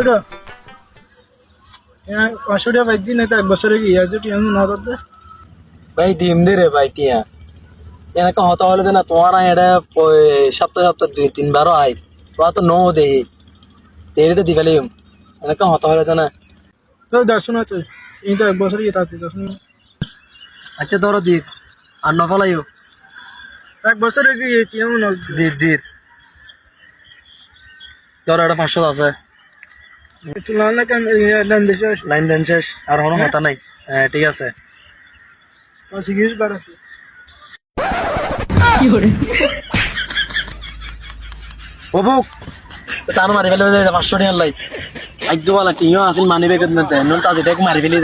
এটা 500 টাকা বাইর দিন এটা এক বছরে কি আছে টিয়া না করতে ভাই দিম দে রে ভাই টিয়া এরকম হতে হলে তো না তোমার এটা সপ্তাহে সপ্তাহে 2-3 বারও আয় তোরা তো নো দেহি দেরি তো দিবালি এরকম হতে হলে তো না তো দেখছো না তুই এটা এক বছরে কি তাতে দেখো না আচ্ছা ধরো দির আর নফলাইও এক বছরে কি টিয়া না দির ধরো এটা 500 আছে একটু না কেন লেন দেশে লাইন দেন শেষ আর কোনো হতা নাই হ্যাঁ ঠিক আছে সিগিস বাড়া অবুক তার মারি ফেলে 500 টাকা লাই আজ দুবালা টিও আসিল মানি ব্যাগ নন তাজ এটা মারি ফেলে